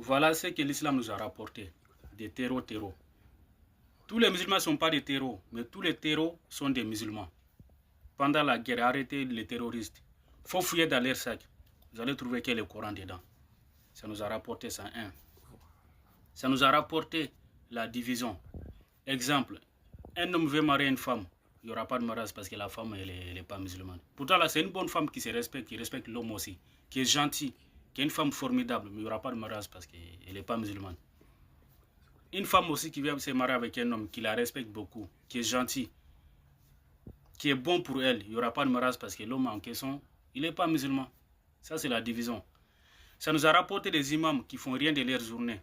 Voilà ce que l'islam nous a rapporté, des terreaux. Tous les musulmans ne sont pas des terreaux, mais tous les terreaux sont des musulmans. Pendant la guerre, arrêtez les terroristes. Il faut fouiller dans leur sac. Vous allez trouver qu'il y a le Coran dedans. Ça nous a rapporté ça, un. Ça nous a rapporté la division. Exemple, un homme veut marier une femme. Il n'y aura pas de mariage parce que la femme, elle n'est pas musulmane. Pourtant, là, c'est une bonne femme qui se respecte, qui respecte l'homme aussi, qui est gentille, qui est une femme formidable, mais il n'y aura pas de mariage parce qu'elle n'est pas musulmane. Une femme aussi qui vient se marier avec un homme qui la respecte beaucoup, qui est gentil, qui est bon pour elle, il n'y aura pas de mariage parce que l'homme en question, il n'est pas musulman. Ça, c'est la division. Ça nous a rapporté des imams qui font rien de leur journée.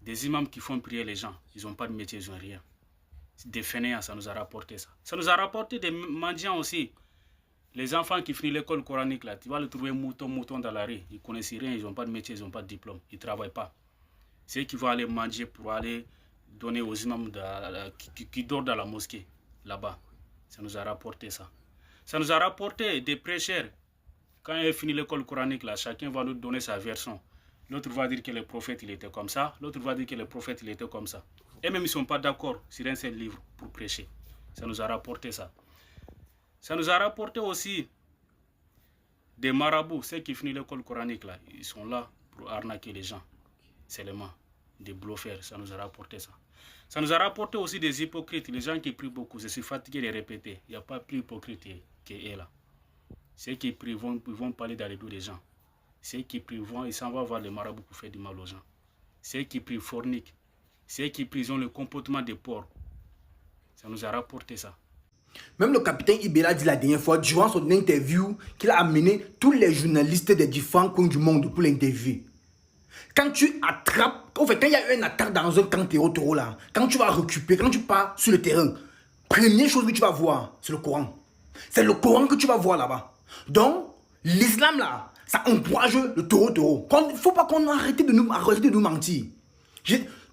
Des imams qui font prier les gens. Ils n'ont pas de métier, ils n'ont rien. Des fainéants, ça nous a rapporté ça. Ça nous a rapporté des mendiants aussi. Les enfants qui finissent l'école coranique, là, tu vas le trouver mouton dans la rue. Ils ne connaissent rien, ils n'ont pas de métier, ils n'ont pas de diplôme. Ils ne travaillent pas. C'est eux qui vont aller manger pour aller donner aux imams qui dorment dans la mosquée, là-bas. Ça nous a rapporté ça. Ça nous a rapporté des prêcheurs. Quand ils finissent l'école coranique, là, chacun va nous donner sa version. L'autre va dire que le prophète, il était comme ça. L'autre va dire que le prophète, il était comme ça. Et même, ils ne sont pas d'accord sur un seul livre pour prêcher. Ça nous a rapporté ça. Ça nous a rapporté aussi des marabouts. Ceux qui finissent l'école coranique, là, ils sont là pour arnaquer les gens. Seulement, des bluffeurs. Ça nous a rapporté ça. Ça nous a rapporté aussi des hypocrites. Les gens qui prient beaucoup. Je suis fatigué de répéter. Il n'y a pas plus hypocrite qu'eux là. Ceux qui prient vont parler dans les dos des gens. Ceux qui prient ils s'en vont voir les marabouts pour faire du mal aux gens. Ceux qui prient forniquent. Ceux qui prient ont le comportement des porcs. Ça nous a rapporté ça. Même le capitaine Ibela dit la dernière fois, durant son interview, qu'il a amené tous les journalistes des différents coins du monde pour l'interviewer. Quand tu attrapes, en fait, quand il y a eu une attaque dans un camp terreau là, quand tu vas récupérer, quand tu pars sur le terrain, première chose que tu vas voir, c'est le Coran. C'est le Coran que tu vas voir là-bas. Donc, l'islam là, ça encourage le taureau. Il ne faut pas qu'on arrête de nous mentir.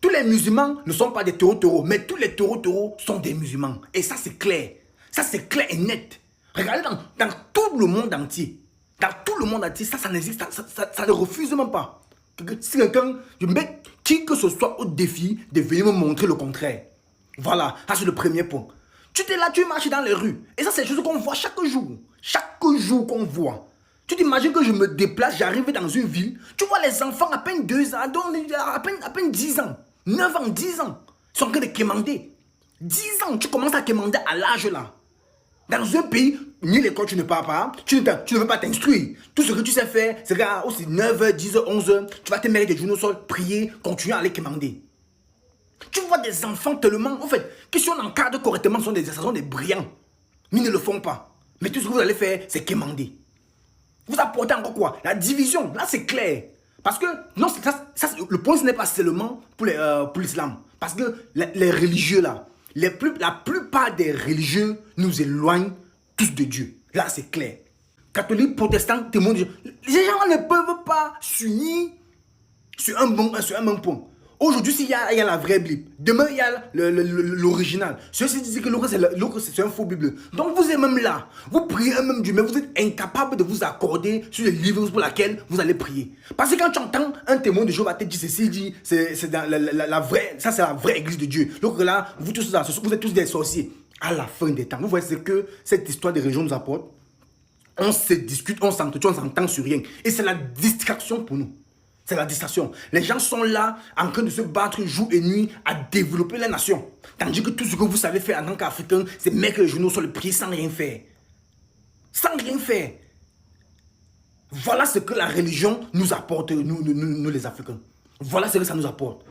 Tous les musulmans ne sont pas des taureaux, mais tous les taureaux sont des musulmans. Et ça, c'est clair. Ça, c'est clair et net. Regardez dans tout le monde entier. Dans tout le monde entier, ça n'existe, ça ne refuse même pas. Si quelqu'un, je mets qui que ce soit au défi de venir me montrer le contraire. Voilà, ça c'est le premier point. Tu es là, tu marches dans les rues. Et ça, c'est des choses qu'on voit chaque jour. Chaque jour qu'on voit. Tu t'imagines que je me déplace, j'arrive dans une ville, tu vois les enfants à peine 2 ans, à peine 10 ans, 9 ans, 10 ans, ils sont en train de quémander. 10 ans, tu commences à quémander à l'âge là. Dans un pays, ni l'école tu ne pars pas, tu ne veux pas t'instruire. Tout ce que tu sais faire, c'est qu'à 9h, 10h, 11h, tu vas te mettre des genoux au sol, prier, continuer à aller quémander. Tu vois des enfants tellement, en fait, que si on encadre correctement, ce sont des brillants. Mais ils ne le font pas. Mais tout ce que vous allez faire, c'est quémander. Vous apportez encore quoi? La division, là c'est clair. Parce que, non, le point ce n'est pas seulement pour l'islam. Parce que les religieux là, la plupart des religieux nous éloignent tous de Dieu. Là c'est clair. Catholiques, protestants, témoins de Dieu. Les gens ne peuvent pas s'unir sur un bon point. Aujourd'hui, s'il y a la vraie Bible, demain, il y a l'original. Ceux-ci disent que l'autre, c'est un faux Bible. Donc, vous êtes même là. Vous priez un même Dieu, mais vous êtes incapable de vous accorder sur les livres pour lesquels vous allez prier. Parce que quand tu entends un témoin de Jéhovah te dire ceci, dit, c'est dans la vraie, ça c'est la vraie église de Dieu. Donc là, vous êtes tous des sorciers. À la fin des temps, vous voyez ce que cette histoire de religion nous apporte. On se discute, on s'entretient, on s'entend sur rien. Et c'est la distraction pour nous. C'est la distraction. Les gens sont là en train de se battre jour et nuit à développer la nation. Tandis que tout ce que vous savez faire en tant qu'Africain, c'est mettre les genoux sur le pied sans rien faire. Sans rien faire. Voilà ce que la religion nous apporte, nous les Africains. Voilà ce que ça nous apporte.